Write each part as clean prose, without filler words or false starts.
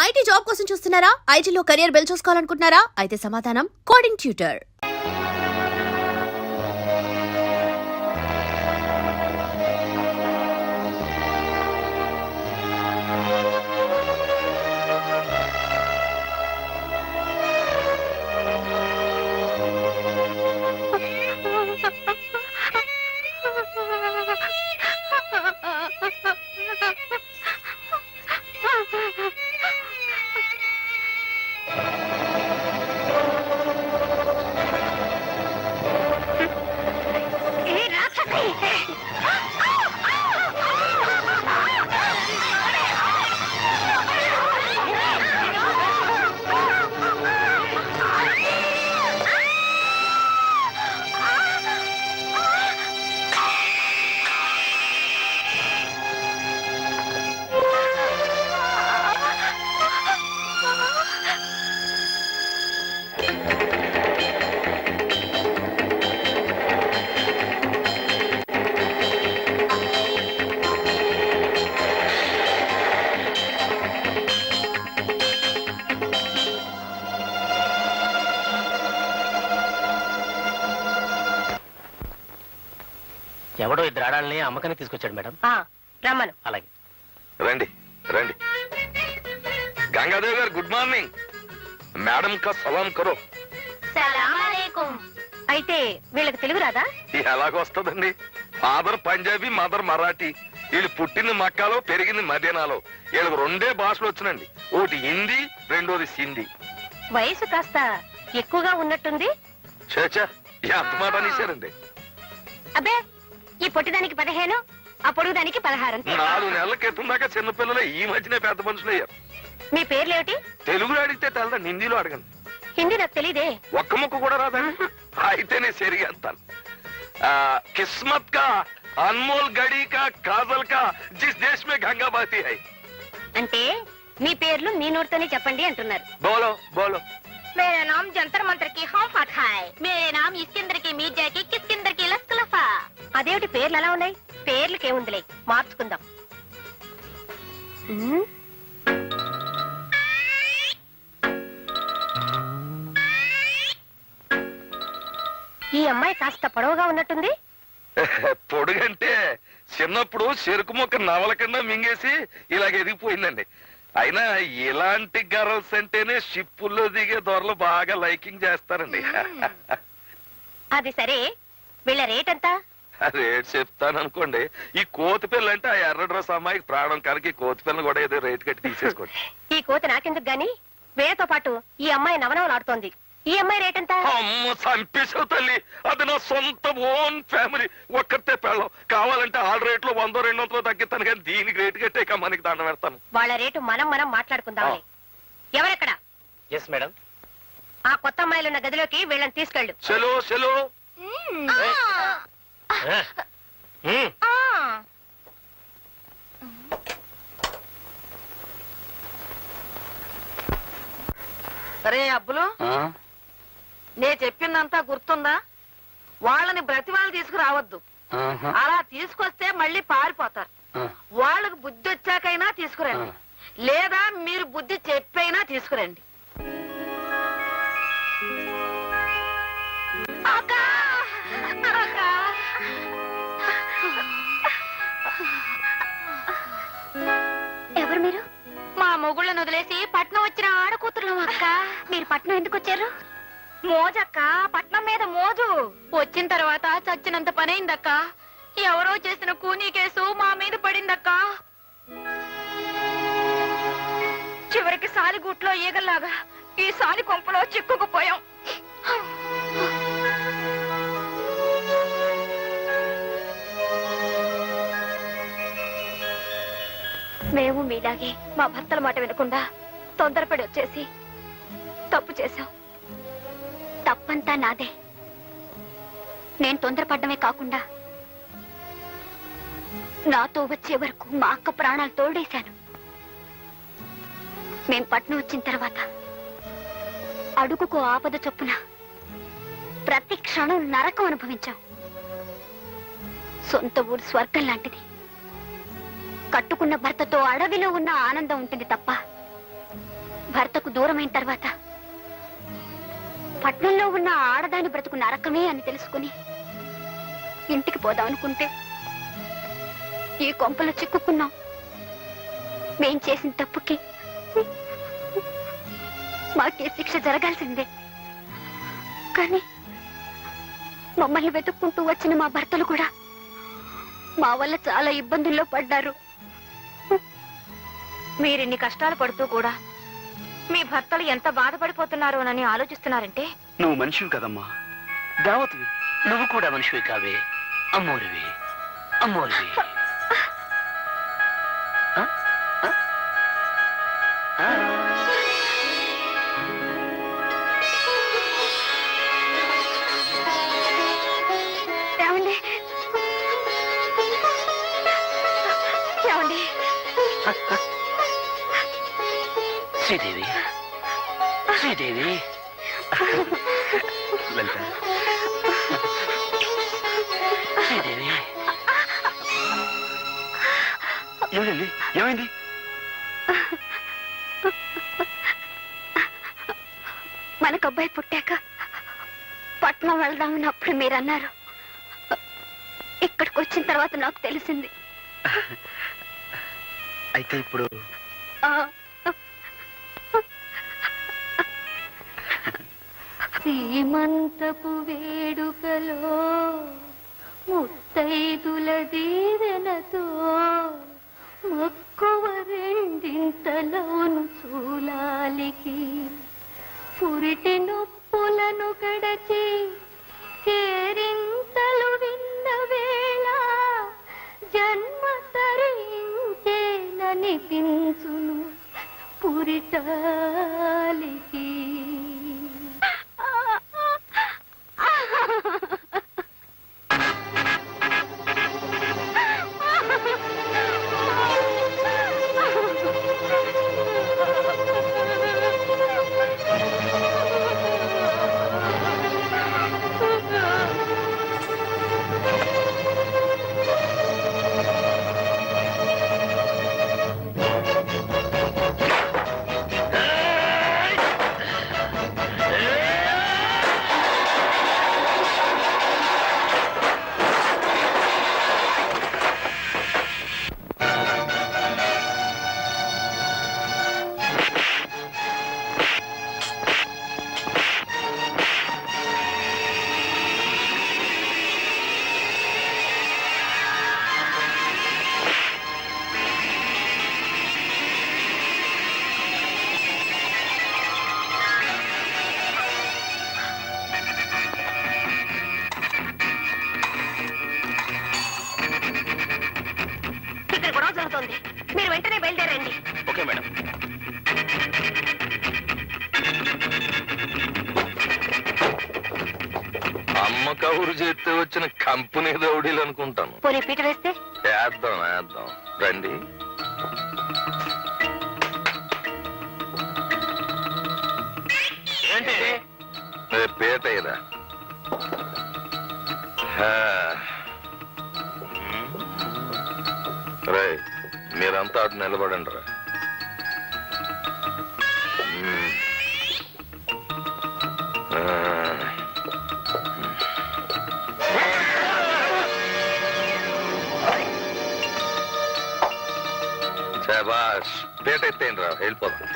IT job కోసం చూస్తున్నారా? ఐటీలో కెరియర్ బిల్డ్ చూసుకోవాలనుకుంటున్నారా? అయితే సమాధానం కోడింగ్ ట్యూటర్. ఎవడో ఇద్దరు ఆడాలని అమ్మకానికి తీసుకొచ్చాడు మేడం. రమ్మను. అలాగే రండి రండి. గంగాదేవి గారు గుడ్ మార్నింగ్. మేడం కా సలాం కరో. అయితే వీళ్ళకి తెలుగు రాదా? ఎలాగొస్తుందండి? Father Punjabi, mother Marathi. వీళ్ళు పుట్టింది మక్కాలో, పెరిగింది మదీనాలో. వీళ్ళకి రెండే భాషలు వచ్చినండి. ఒకటి హిందీ, రెండోది సింధీ. వయసు కాస్త ఎక్కువగా ఉన్నట్టుంది. చేచా ఎంత మాట అనేశారండి. అబ్బే, ఈ పొట్టిదానికి 15, ఆ పొడుగుదానికి 16. 4 నెలల క్రితం దాకా చిన్నపిల్లలే, ఈ మధ్యనే పెద్ద మనుషులు అయ్యారు. మీ పేర్లేమిటి? తెలుగులో అడిగితే తెలదండి, హిందీలో అడగండి. హిందీ నాకు తెలీదే. ఒక్క ముక్క కూడా రాదండి. అయితే నేను సరిగా అంటాను. కిస్మత్ కా అన్మోల్ గడి కా కాజల్ కా జిస్ దేశ్ మే గంగా బహతీ హై. అంటే మీ పేర్లు మీ నోటితోనే చెప్పండి అంటున్నారు. బోలో బోలో. मेरा नाम जंतर मंतर की हम फटा है. मेरे नाम इस्किंदर की मीर्जा की किस्किंदर की लस्कलफा. అదేమిటి పేర్లు అలా ఉన్నాయి? పేర్లకేముందిలే, మార్చుకుందాం. ఈ అమ్మాయి కాస్త పొడవుగా ఉన్నట్టుంది. పొడుగంటే చిన్నప్పుడు చెరుకు మొక్క నవల కింద మింగేసి ఇలాగ ఎదిగిపోయిందండి. అయినా ఇలాంటి గర్ల్స్ అంటేనే షిప్పుల్లో దిగే దొరలు బాగా లైకింగ్ చేస్తారండి. అది సరే, వీళ్ళ రేట్ ఎంత? రేట్ చెప్తాను అనుకోండి. ఈ కోతి పిల్ల అంటే ఆ ఎర్ర డ్రెస్ అమ్మాయికి ప్రాణం కనుక ఈ కోతి పిల్లని కూడా ఏదో రేట్ కట్టి తీసేసుకోండి. ఈ కోతి నాకెందుకు గాని, వీళ్ళతో పాటు ఈ అమ్మాయి నవనవలాడుతోంది. ఈ అమ్మాయి రేట్ ఎంత? అమ్మ చంపేసావు తల్లి, అది నా సొంత ఓన్ ఫ్యామిలీ, ఒక్కతే పెళ్ళం. కావాలంటే ఆల్ రేట్ లో 100-200 తగ్గిస్తాను, కానీ దీనికి రేటు కట్టే మనకి దండం పెడతాను. వాళ్ళ రేటు మనం మాట్లాడుకుందాం. ఎవరెక్కడ? Yes madam. ఆ కొత్త అమ్మాయిలు ఉన్న గదిలోకి వీళ్ళని తీసుకెళ్ళు. చలో చలో. సరే అబ్బులు, నే చెప్పిందంతా గుర్తుందా? వాళ్ళని బ్రతిమాలు తీసుకురావద్దు. అలా తీసుకొస్తే మళ్ళీ పారిపోతారు. వాళ్ళకు బుద్ధి వచ్చాకైనా తీసుకురండి, లేదా మీరు బుద్ధి చెప్పైనా తీసుకురండి. ఎవరు మీరు? మా మొగుళ్ళను వదిలేసి పట్నం వచ్చిన ఆడకూతురు అక్క. మీరు పట్నం ఎందుకు వచ్చారు? మోజక్క, పట్నం మీద మోజు. వచ్చిన తర్వాత చచ్చినంత పనైందక్క. ఎవరో చేసిన కూనీ కేసు మా మీద పడిందక్క. చివరికి సాలిగూట్లో ఈగల్లాగా ఈ సాలి కొంపలో చిక్కుకుపోయాం. మేము మీలాగే మా భర్తల మాట వినకుండా తొందరపడి వచ్చేసి తప్పు చేశాం. తప్పంతా నాదే. నేను తొందరపడ్డమే కాకుండా నాతో వచ్చే వరకు మా అక్క ప్రాణాలు తోడేశాను. మేం పట్నం వచ్చిన తర్వాత అడుగుకో ఆపద చొప్పున ప్రతి క్షణం నరకం అనుభవించాం. సొంత ఊరు స్వర్గం లాంటిది. కట్టుకున్న భర్తతో అడవిలో ఉన్న ఆనందం ఉంటుంది తప్ప భర్తకు దూరమైన తర్వాత పట్నంలో ఉన్న ఆడదాని బ్రతుకు నరకమే అని తెలుసుకుని ఇంటికి పోదాం అనుకుంటే ఈ కొంపలో చిక్కుకున్నాం. మేం చేసిన తప్పుకి మాకే శిక్ష జరగాల్సిందే. కానీ మమ్మల్ని వెతుక్కుంటూ వచ్చిన మా భర్తలు కూడా మా వల్ల చాలా ఇబ్బందుల్లో పడ్డారు. మీరిన్ని కష్టాలు పడుతూ కూడా మీ భర్తలు ఎంత బాధపడిపోతున్నారోనని ఆలోచిస్తున్నారంటే నువ్వు మనిషివి కదమ్మా, దేవతవి. నువ్వు కూడా మనిషివి కావే, అమ్మోరివి అమ్మోరివి. ఆ? ఆ? ఆ? ఏమండి ఏమండి శ్రీదేవి శ్రీదేవి. లలిత, శ్రీదేవి. ఏమైంది ఏమైంది? మనకు అబ్బాయి పుట్టాక పట్నం వెళ్దామని అప్పుడు మీరన్నారు. ఇక్కడికి వచ్చిన తర్వాత నాకు తెలిసింది. అయితే ఇప్పుడు ఆ, సీమంతపు వేడుకలో ముత్తైదుల దీవెనతో మక్కువ రెండింతలోను చూలాలికి పురిటి నొప్పులను గడచి కేరింతలు విన్న వేళ జన్మ తరించేననిపించును పురిటాలికి. ఇక్కడ గొడవ జరుగుతోంది. మీరు వెంటనే బయలుదేరండి. Okay madam. అమ్మ కబురు చేస్తే వచ్చిన కంపెనీ రౌడీలు అనుకుంటాను. పోనీ పీట వేస్తే వేద్దాం వేద్దాం రండి. ఏంటి పేటయ్యరా. రే మీరంతా అటు నిలబడండి రా. శభాష్, పేట ఎత్తేయండి రా, వెళ్ళిపోతాం.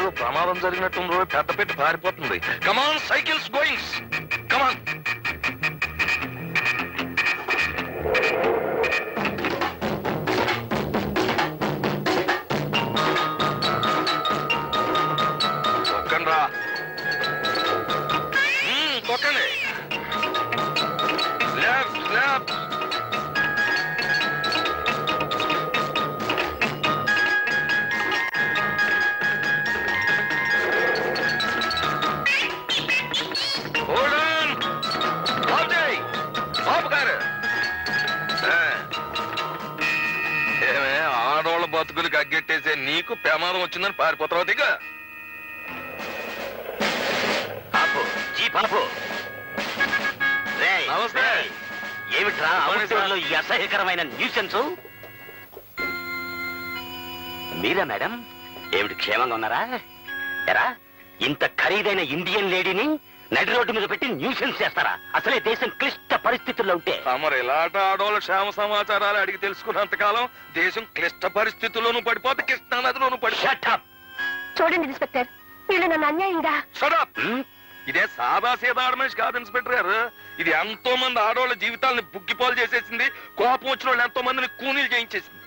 ఏదో ప్రమాదం జరిగినట్టు పెద్ద పెట్టి పారిపోతుంది. కమాన్ సైకిల్స్ గోయింగ్స్, కమాన్. తొక్కండి రా, తొక్కండి. Left left. ఏమే ఆడవాళ్ళ బతుకులకు అగ్గెట్టేసే నీకు ప్రమాదం వచ్చిందని పారిపోతావు దిగ. నమస్తే. ఏమిట్రా అవసరంలో ఈ అసహ్యకరమైన న్యూసెన్స్? మీరా మేడం? ఏమిటి క్షేమంగా ఉన్నారా? ఎరా ఇంత ఖరీదైన ఇండియన్ లేడీని నడి రోడ్డు మీద పెట్టి న్యూసెన్స్ చేస్తారా? అసలే దేశం క్లిష్ట పరిస్థితుల్లో ఉంటే మరి ఇలాంట ఆడవాళ్ళ క్షేమ సమాచారాలు అడిగి తెలుసుకున్నంత కాలం దేశం క్లిష్ట పరిస్థితుల్లోనూ పడిపోతే కృష్ణానదిలోనూ పడిపోయి. చూడండి ఇన్స్పెక్టర్, వీళ్ళు నన్ను అన్యాయంగా. ఇదే సాదా సీదా ఆడమనిషి కాదు ఇన్స్పెక్టర్ గారు. ఇది ఎంతో మంది ఆడవాళ్ళ జీవితాలని బుగ్గిపాలు చేసేసింది. కోపం వచ్చిన వాళ్ళు ఎంతో మందిని కూనీలు చేయించేసింది.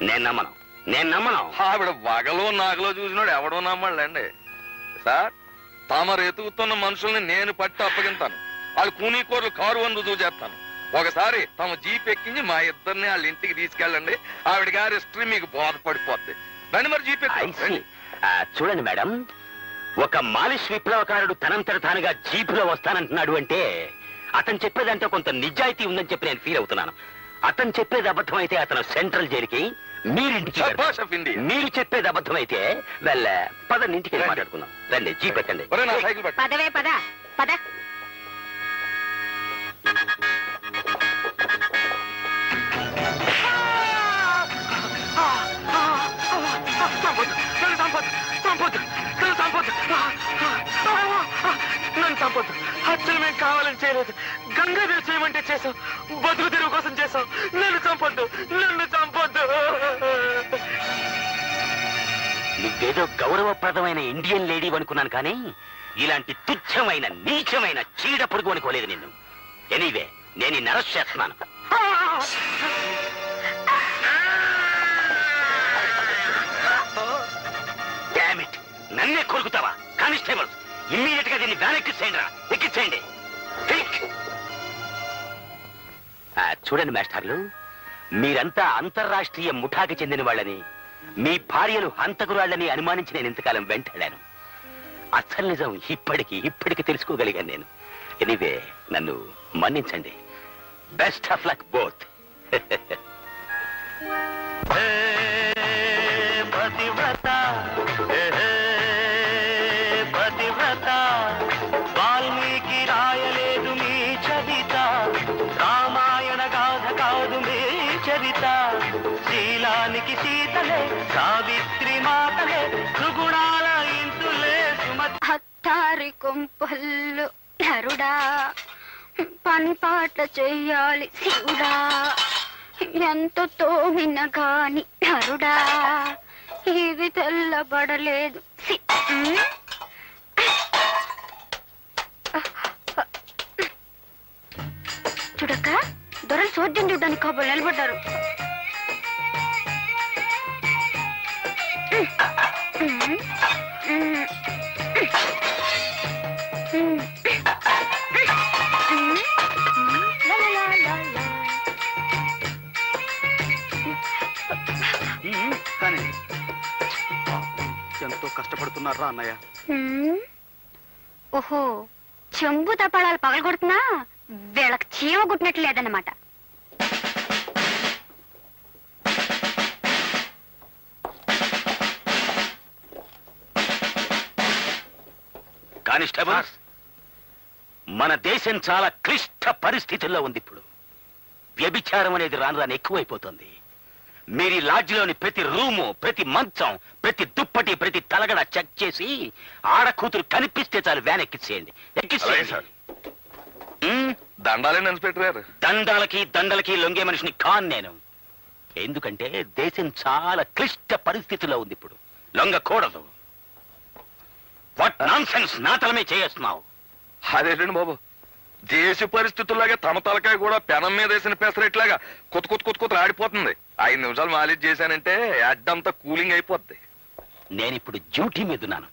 నేను నమ్మను. ఆవిడ వగలో నాగలో చూసినాడు ఎవడో నమ్మళ్ళండి సార్. తామరు ఎతుకుతున్న మనుషుల్ని నేను పట్టి అప్పగింతాను. వాళ్ళు కూనీ కూరలు కారు అని రుజువు చేస్తాను. ఒకసారి తమ జీప్ ఎక్కించి మా ఇద్దరిని వాళ్ళ ఇంటికి తీసుకెళ్ళండి. ఆవిడ గారి హిస్టరీ మీకు బోధపడిపోద్ది. రండి మరి జీప్ ఎక్కి. చూడండి మేడం, ఒక మాలిష్ విప్లవకారుడు తనంతట తానుగా జీపులో వస్తానంటున్నాడు అంటే అతను చెప్పేదంటే కొంత నిజాయితీ ఉందని చెప్పి నేను ఫీల్ అవుతున్నాను. అతను చెప్పేది అబద్ధం అయితే అతను సెంట్రల్ జైలుకి, మీరింటికి. మీరు చెప్పేది అబద్ధం అయితే పదండి ఇంటికి మాట్లాడుకుందాం. రండి జీప్ ఎక్కండి. పదవే పద పద. నన్ను చంపొద్దు. హత్యలు మేము కావాలని చేయలేదు. గంగాధర్ చేయమంటే చేసావు. బతుకు తెరువు కోసం చేసావు. నన్ను చంపొద్దు, నన్ను చంపొద్దు. నువ్వేదో గౌరవప్రదమైన ఇండియన్ లేడీ అనుకున్నాను కానీ ఇలాంటి తుచ్చమైన నీచమైన చీడ పొడుగు అనుకోలేదు నిన్ను. ఎనీవే నేను నిన్ను అరెస్ట్ చేస్తున్నాను. Damn it! నన్నే కొరుకుతావా? కానిస్టేబుల్ ఇమ్మీడియట్ గా దీన్ని వ్యాన్ ఎక్కించేయండి రా, ఎక్కించేయండి. చూడండి మాస్టర్లు, మీరంతా అంతర్రాష్ట్రీయ ముఠాకి చెందిన వాళ్ళని, మీ భార్యలు హంతకురాళ్ళని అనుమానించి నేను ఇంతకాలం వెంటాడాను. అసలు నిజం ఇప్పటికి తెలుసుకోగలిగాను నేను. ఎనీవే నన్ను మన్నించండి. Best of luck both. Valmiki రాయలేదు మీ చరిత, రామాయణ గాథ కాదు మీ చరిత. శీలానికి సీతలే, సావిత్రి మాతలే, సుగుణాల ఇంతులే సుమతి. హత్తారి కొంపల్లు నరుడా, పనిపాట చెయ్యాలి శివుడా. ఎంత తోమిన గాని నరుడా, ఇవి తెల్లబడలేదు. చూడక్క, దొరలు చూడ్డం చూడ్డానికి కాబోలు నిలబడ్డారు. కానీ ఎంతో కష్టపడుతున్నారా అన్నయ్య. ఓహో, చెంబు తపాళాలు పగలగొడుతున్నా వీళ్ళకి చీమ గుట్టినట్లు లేదన్నమాట. కానిస్టేబుల్స్, మన దేశం చాలా క్లిష్ట పరిస్థితుల్లో ఉంది ఇప్పుడు. వ్యభిచారం అనేది రాను రాను ఎక్కువైపోతుంది. మీరు లాడ్జిలోని ప్రతి రూము, ప్రతి మంచం, ప్రతి దుప్పటి, ప్రతి తలగడ చెక్ చేసి ఆడకూతురు కనిపిస్తే చాలు వ్యాన్ ఎక్కించేయండి. దండాలేండి ఇన్స్పెక్టర్ గారు. దండలకి లొంగే మనిషిని కాన్ నేను. ఎందుకంటే దేశం చాలా క్లిష్ట పరిస్థితుల్లో ఉంది ఇప్పుడు. లొంగకూడదు. వాట్ నాన్సెన్స్ నా తలమే చేస్తున్నావు. అదేంటండి బాబు, దేశ పరిస్థితుల్లాగా తమ తలకాయ కూడా పెనం మీద వేసిన పెసరట్లాగా కొత్త ఆడిపోతుంది. 5 నిమిషాలు మాలిష్ చేశానంటే అడ్డంతా కూలింగ్ అయిపోద్ది. నేనిప్పుడు డ్యూటీ మీద ఉన్నాను.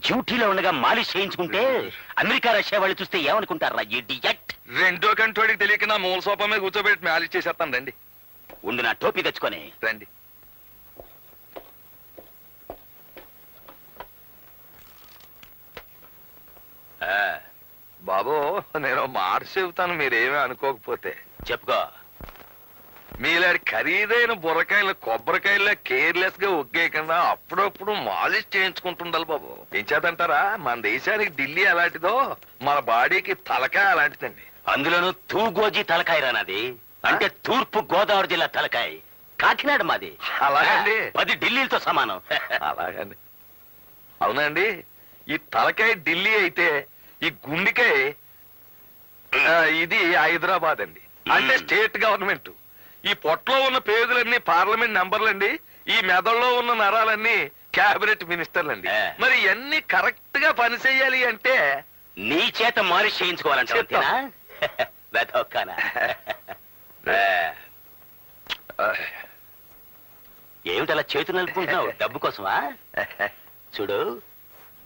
డ్యూటీలో ఉండగా మాలిష్ చేయించుకుంటే అమెరికా రష్యా వాళ్ళు చూస్తే ఏమనుకుంటారా ఇడియట్. రెండో కంటోడికి తెలియక నా మూల సోఫా మీద కూర్చోబెట్టి మాలిష్ చేసేస్తాను రండి. ఉండు నా టోపీ తెచ్చుకొని. రండి. బాబు నేను మాట చెబుతాను, మీరేమీ అనుకోకపోతే. చెప్పుకో. మీలాంటి ఖరీదైన బుర్రకాయలు కొబ్బరికాయలు కేర్లెస్ గా ఒగ్గేయకుండా అప్పుడప్పుడు మాలిష్ చేయించుకుంటుండాలి బాబు. ఏం చేతంటారా, మన దేశానికి ఢిల్లీ అలాంటిదో మన బాడీకి తలకాయ అలాంటిదండి. అందులోనూ తూగోజీ తలకాయ రానది. అంటే తూర్పు గోదావరి జిల్లా తలకాయ. కాకినాడ మాది. అలాగండి. 10 ఢిల్లీలతో సమానం. అలాగండి. అవునండి, ఈ తలకాయ ఢిల్లీ అయితే ఈ గుండెకాయ ఇది హైదరాబాద్ అండి. అంటే స్టేట్ గవర్నమెంట్. ఈ పొట్టలో ఉన్న పేగులన్నీ పార్లమెంట్ మెంబర్లండి. ఈ మెదడులో ఉన్న నరాలన్నీ క్యాబినెట్ మినిస్టర్లండి. మరి ఇవన్నీ కరెక్ట్ గా పని చేయాలి అంటే నీ చేత మాలిష్ చేయించుకోవాలంటే ఏమిటలా చేతులు నలుపుకుంటున్నావు? డబ్బు కోసమా? చూడు,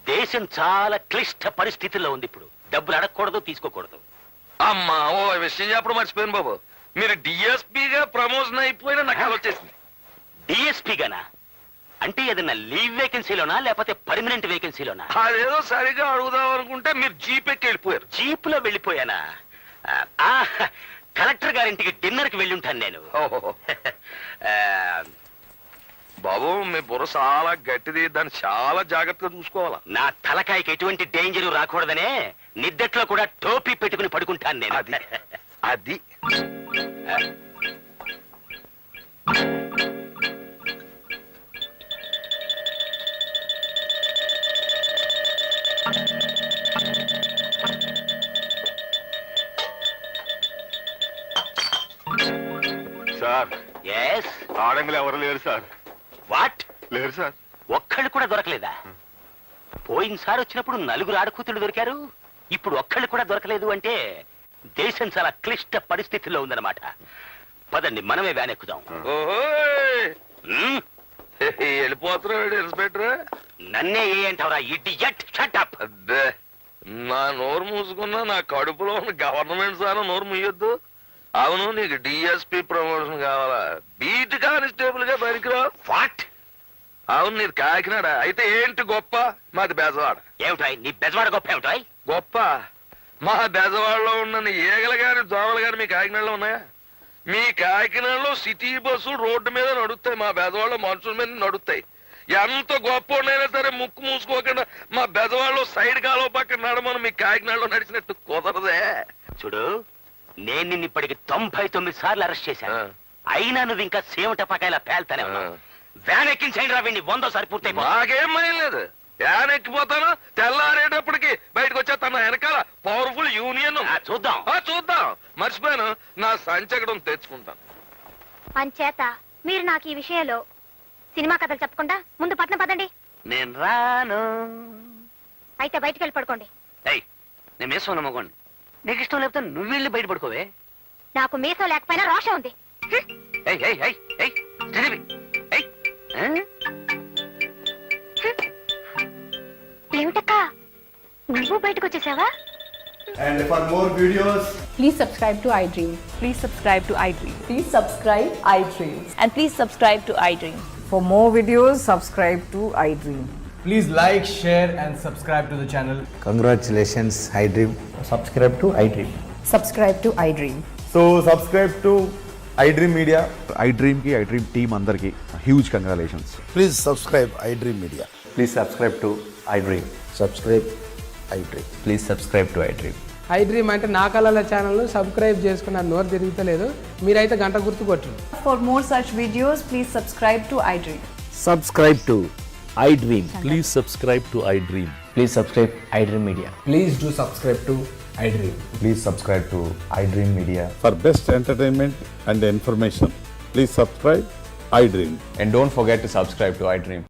దేశం చాలా క్లిష్ట పరిస్థితుల్లో ఉంది ఇప్పుడు. డబ్బులు అడగకూడదు, తీసుకోకూడదు. అమ్మా ఓ విషయం చెప్పడం మర్చిపోయాను బాబు. మీరు డిఎస్పీగా ప్రమోషన్ అయిపోయిన నాకు వచ్చేసింది. డిఎస్పీ గానా? అంటే ఏదన్నా లీవ్ వేకెన్సీలోనా లేకపోతే పర్మనెంట్ వేకెన్సీలోనా? అదేదో సరిగా అడుగుదాం అనుకుంటే మీరు జీపెక్కి వెళ్ళిపోయారు. జీప్ లో వెళ్ళిపోయానా? కలెక్టర్ గారింటికి డిన్నర్ కి వెళ్ళి ఉంటాను నేను. ఓహో. బాబు మీ బుర్ర చాలా గట్టిది, దాన్ని చాలా జాగ్రత్తగా చూసుకోవాలా. నా తలకాయకి ఎటువంటి డేంజర్ రాకూడదనే నిద్దట్లో కూడా టోపీ పెట్టుకుని పడుకుంటాను నేను. అది అది సార్, ఎస్. ఆడంగులు ఎవరు లేరు సార్. వాట్? లేరు సార్. ఒక్కళ్ళు కూడా దొరకలేదా? పోయినసారి వచ్చినప్పుడు 4 ఆడకూతులు దొరికారు. ఇప్పుడు ఒక్కళ్ళు కూడా దొరకలేదు అంటే దేశం చాలా క్లిష్ట పరిస్థితుల్లో ఉందన్నమాట. పదండి, మనమే వ్యాన్ ఎక్కుదాం. ఓహో హ్మ్? వెళ్ళిపోతున్నాడు ఇన్స్పెక్టర్. నన్నే ఏ అంటావురా ఇడియట్? Shut up. అబ్బే, నా నోరు మూసుకున్నా నా కడుపులో ఉన్న గవర్నమెంట్ సార్ నోరు మూయొద్దు. అవును, నీకు డిఎస్పీ ప్రమోషన్ కావాలా? బీట్ కానిస్టేబుల్ గా పనికిరావు. వాట్? అవును, నీది కాకినాడ అయితే ఏంటి గొప్ప? మాది బెజవాడ. ఏమిటాయ్ నీ బెజవాడ గొప్ప? ఏమిటాయ్ గొప్ప? మా బెజవాడలో ఉన్న ఈగలు గాని దోమలు గాని మీ కాకినాడలో ఉన్నాయా? మీ కాకినాడలో సిటీ బస్సులు రోడ్డు మీద నడుస్తాయి, మా బెజవాడలో మనుషుల మీద నడుస్తాయి. ఎంత గొప్ప ఉన్నాయినా సరే ముక్కు మూసుకోకుండా మా బెజవాడలో సైడ్ కాలువ పక్కన నడమని మీ కాకినాడలో నడిచినట్టు కుదరదే. చూడు, నేను నిన్ను ఇప్పటికి 99 సార్లు అరెస్ట్ చేశాను. అయినా నువ్వు ఇంకా సేవటపకాయలా పేల్తానే ఉన్నావు. వ్యాన్ ఎక్కించండి రా వీడిని. 100సారి పూర్తయిపో. నాకేం భయం లేదు. యాన్ ఎక్కిపోతాను, తెల్లారేటప్పటికి బయటకు వచ్చేస్తాను. వెనకాల పవర్ఫుల్ యూనియన్. చూద్దాం. చూద్దాం. మర్చిపోయాను, నా సంచకడం తెచ్చుకుంటాను. అంచేత మీరు నాకు ఈ విషయంలో సినిమా కథలు చెప్పకుండా ముందు పట్నం పదండి. నేను రాను. అయితే బయటికి వెళ్ళి పడుకోండి. నేను మీసం నమ్మకోండి. నీకు ఇష్టం లేకపోతే నువ్వు వెళ్ళి బయట పడుకోవే. నాకు మీసం లేకపోయినా రోషం ఉంది. ఏమిటక్కా, నువ్వు బయటకు వచ్చేసావా? And for more videos, Please subscribe to iDream. Please subscribe to iDream. Please subscribe iDream. And please subscribe to iDream. For more videos, subscribe to iDream. please like, share, and subscribe to the channel. Congratulations, iDream. Subscribe to iDream. Subscribe to iDream. So subscribe to iDream Media. iDream కి iDream team అందరికి huge congratulations. Please subscribe iDream Media. Please subscribe to iDream. Subscribe iDream. Please subscribe to iDream. iDream అంటే నా కళల channel subscribe చేసుకున్న నోరు తిరుగుతలేదు. మీరైతే గంట గుర్తు కొట్టండి. For more such videos, please subscribe to iDream. Subscribe to iDream. Please subscribe to iDream. Please subscribe iDream Media. Please do subscribe to iDream. Please subscribe to iDream Media. For best entertainment and information, please subscribe iDream. And don't forget to subscribe to iDream.